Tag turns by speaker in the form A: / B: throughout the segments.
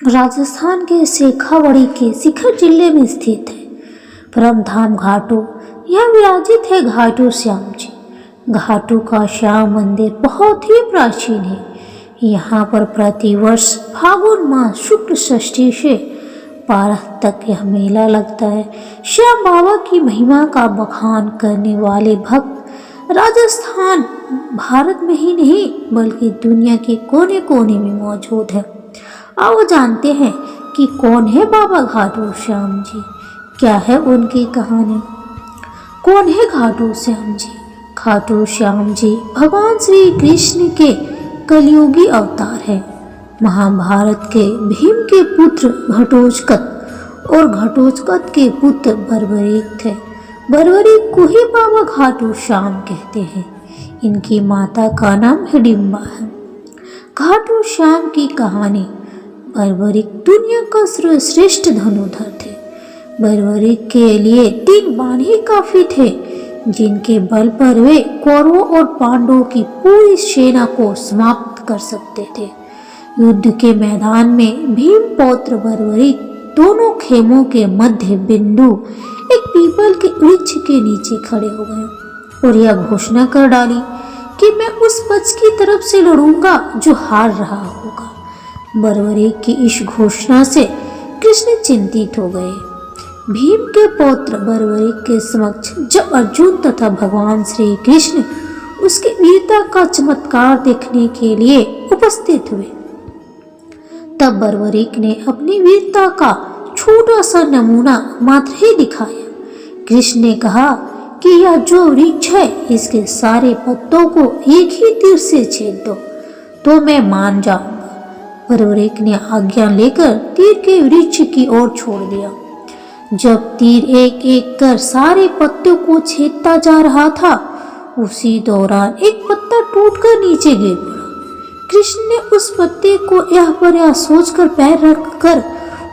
A: राजस्थान के शेखावड़ी के शिखर जिले में स्थित है। परमधाम घाटू, यह विराजित है घाटू श्याम जी। घाटू का श्याम मंदिर बहुत ही प्राचीन है। यहाँ पर प्रतिवर्ष फागुन माह शुक्ल षष्ठी से पारह तक यह मेला लगता है। श्याम बाबा की महिमा का बखान करने वाले भक्त राजस्थान भारत में ही नहीं बल्कि दुनिया के कोने कोने में मौजूद है। आओ जानते हैं कि कौन है बाबा घाटू श्याम जी, क्या है उनकी कहानी। कौन है घाटू श्याम जी? घाटू श्याम जी भगवान श्री कृष्ण के कलयुगी अवतार है। महाभारत के भीम के पुत्र घटोत्कच और घटोत्कच के पुत्र बर्बरीक थे। बर्बरीक को ही बाबा घाटू श्याम कहते हैं। इनकी माता का नाम हिडिंबा है। घाटू श्याम की कहानी। बर्बरीक दुनिया का सर्वश्रेष्ठ धनुर्धर थे। बर्बरीक के लिए 3 बाण ही काफी थे, जिनके बल पर वे कौरवों और पांडवों की पूरी सेना को समाप्त कर सकते थे। युद्ध के मैदान में भीम पौत्र बर्बरीक दोनों खेमों के मध्य बिंदु एक पीपल के वृक्ष के नीचे खड़े हो गए और यह घोषणा कर डाली कि मैं उस पक्ष की तरफ से लड़ूंगा जो हार रहा होगा। बर्बरीक की इस घोषणा से कृष्ण चिंतित हो गए। भीम के पौत्र बर्बरीक के समक्ष जब अर्जुन तथा भगवान श्री कृष्ण उसकी वीरता का चमत्कार देखने के लिए उपस्थित हुए, तब बर्बरीक ने अपनी वीरता का छोटा सा नमूना मात्र ही दिखाया। कृष्ण ने कहा कि यह जो वृक्ष है इसके सारे पत्तों को एक ही तीर से छेद दो तो मैं मान जाऊंगा। बर्बरीक ने आज्ञा लेकर तीर के वृक्ष की ओर छोड़ दिया। जब तीर एक एक कर सारे पत्तों को छेदता जा रहा था, उसी दौरान एक पत्ता टूटकर नीचे गिर पड़ा। कृष्ण ने उस पत्ते को यह पर यह सोचकर पैर रखकर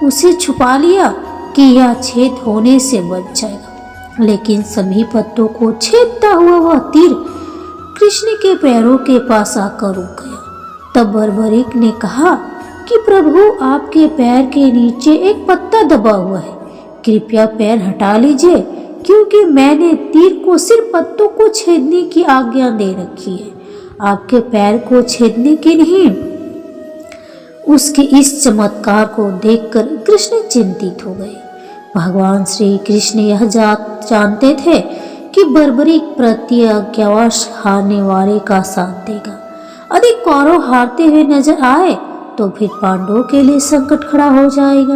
A: उसे छुपा लिया कि यह छेद होने से बच जाएगा, लेकिन सभी पत्तों को छेदता हुआ वह तीर कृष्ण के पैरों के पास आकर रुक गया। तब बर्बरीक ने कहा कि प्रभु, आपके पैर के नीचे एक पत्ता दबा हुआ है, कृपया पैर हटा लीजिए, क्योंकि मैंने तीर को सिर्फ पत्तों को छेदने की आज्ञा दे रखी है, आपके पैर को छेदने की नहीं। उसके इस चमत्कार को देखकर कृष्ण चिंतित हो गए। भगवान श्री कृष्ण यह जानते थे कि बर्बरीक प्रत्यज्ञावश हारने वाले का साथ देगा। यदि कौरव हारते हुए नजर आए तो फिर पांडवों के लिए संकट खड़ा हो जाएगा,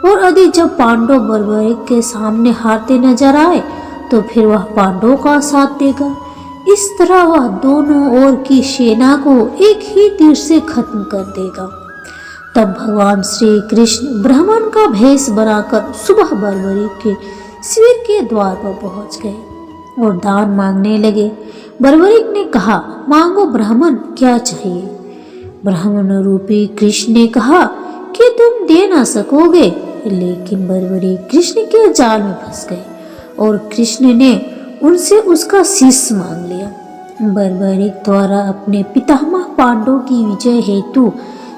A: और यदि जब पांडव बर्बरीक के सामने हारते नजर आए तो फिर वह पांडवों का साथ देगा। इस तरह वह दोनों ओर की सेना को एक ही तीर से खत्म कर देगा। तब भगवान श्री कृष्ण ब्राह्मण का भेष बनाकर सुबह बर्बरीक के शिविर के द्वार पर पहुंच गए और दान मांगने लगे। बर्बरीक ने कहा, मांगो ब्राह्मण, क्या चाहिए? ब्राह्मण रूपी कृष्ण ने कहा कि तुम दे ना सकोगे, लेकिन बर्बरीक कृष्ण के जाल में फंस गए और कृष्ण ने उनसे उसका शीश मांग लिया। बर्बरीक द्वारा अपने पितामह पांडवों की विजय हेतु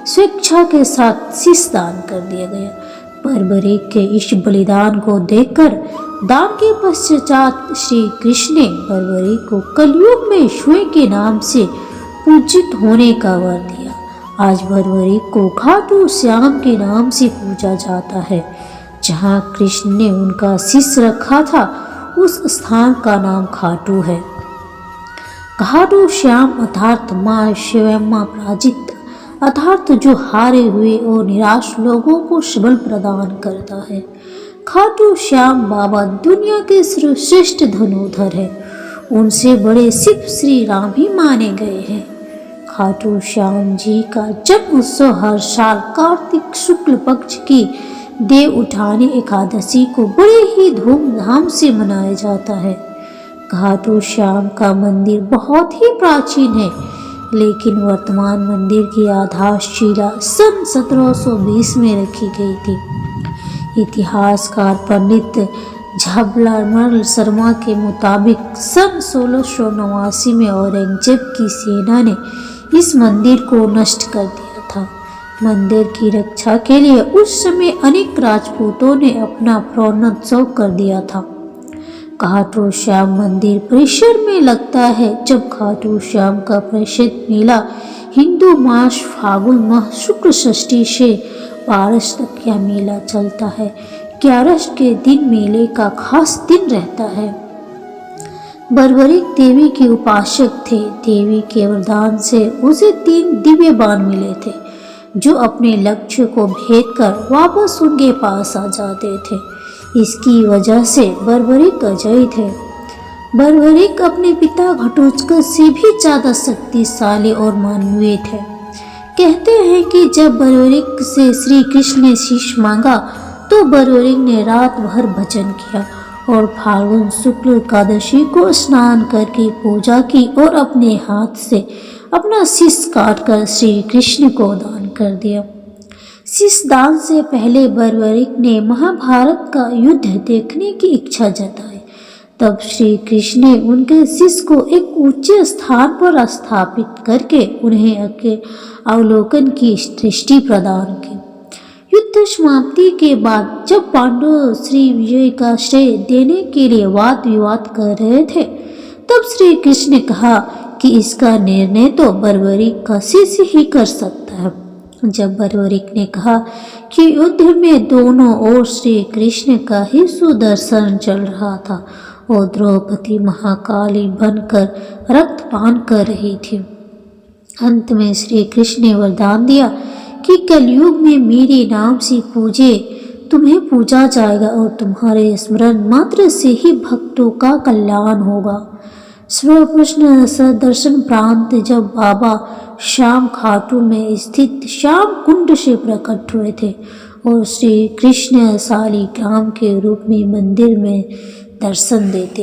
A: स्वेच्छा के साथ शीश दान कर दिया गया। बर्बरीक के इस बलिदान को देखकर दान के पश्चात श्री कृष्ण ने बर्बरीक को कलयुग में श्वे के नाम से पूजित होने का वर दिया। आज बर्बरीक को घाटू श्याम के नाम से पूजा जाता है। जहाँ कृष्ण ने उनका शीश रखा था उस स्थान का नाम घाटू है। घाटू श्याम अर्थात माँ शिवम्मा पराजित, अर्थात जो हारे हुए और निराश लोगों को सबल प्रदान करता है। घाटू श्याम बाबा दुनिया के सर्वश्रेष्ठ धनुर्धर है। उनसे बड़े सिर्फ श्री राम ही माने गए हैं। घाटू श्याम जी का जन्म उत्सव हर साल कार्तिक शुक्ल पक्ष की देव उठानी एकादशी को बड़े ही धूमधाम से मनाया जाता है। घाटू श्याम का मंदिर बहुत ही प्राचीन है, लेकिन वर्तमान मंदिर की आधारशिला सन 1720 में रखी गई थी। इतिहासकार पंडित झाबलामल शर्मा के मुताबिक सन 1689 में औरंगजेब की सेना ने इस मंदिर को नष्ट कर दिया था। मंदिर की रक्षा के लिए उस समय अनेक राजपूतों ने अपना प्राणोत्सव कर दिया था। खाटू श्याम मंदिर परिसर में लगता है। जब खाटू श्याम का प्रसिद्ध मेला हिंदू मास फागुन माह शुक्ल षष्ठी से पारस तक यह मेला चलता है। 11 के दिन मेले का खास दिन रहता है। बर्बरिक देवी के उपासक थे। देवी के वरदान से उसे 3 दिव्य बाण मिले थे जो अपने लक्ष्य को भेद कर वापस उनके पास आ जाते थे। इसकी वजह से बर्बरिक अजय थे। बर्बरिक अपने पिता घटोत्कच से भी ज्यादा शक्तिशाली और मानवीय थे। कहते हैं कि जब बर्बरिक से श्री कृष्ण ने शीश मांगा तो बर्बरिक ने रात भर भजन किया और फाल्गुन शुक्ल एकादशी को स्नान करके पूजा की और अपने हाथ से अपना शीश काटकर श्री कृष्ण को दान कर दिया। शीश दान से पहले बर्बरिक ने महाभारत का युद्ध देखने की इच्छा जताई। तब श्री कृष्ण ने उनके शीश को एक ऊंचे स्थान पर स्थापित करके उन्हें अवलोकन की दृष्टि प्रदान की। युद्ध समाप्ति के बाद जब पांडव श्री विजय का श्रेय देने के लिए वाद विवाद कर रहे थे तब श्री कृष्ण ने कहा कि इसका निर्णय तो बर्बरिक का शिष्य ही कर सकता है। जब बर्बरिक ने कहा कि युद्ध में दोनों ओर श्री कृष्ण का ही सुदर्शन चल रहा था और द्रौपदी महाकाली बनकर रक्तपान कर रही थी। अंत में श्री कृष्ण ने वरदान दिया कि कलयुग में मेरे नाम से पूजे तुम्हें पूजा जाएगा और तुम्हारे स्मरण मात्र से ही भक्तों का कल्याण होगा। सर्वप्रश्न दर्शन प्रांत जब बाबा श्याम खाटू में स्थित श्याम कुंड से प्रकट हुए थे और श्री कृष्ण शालिग्राम के रूप में मंदिर में दर्शन देते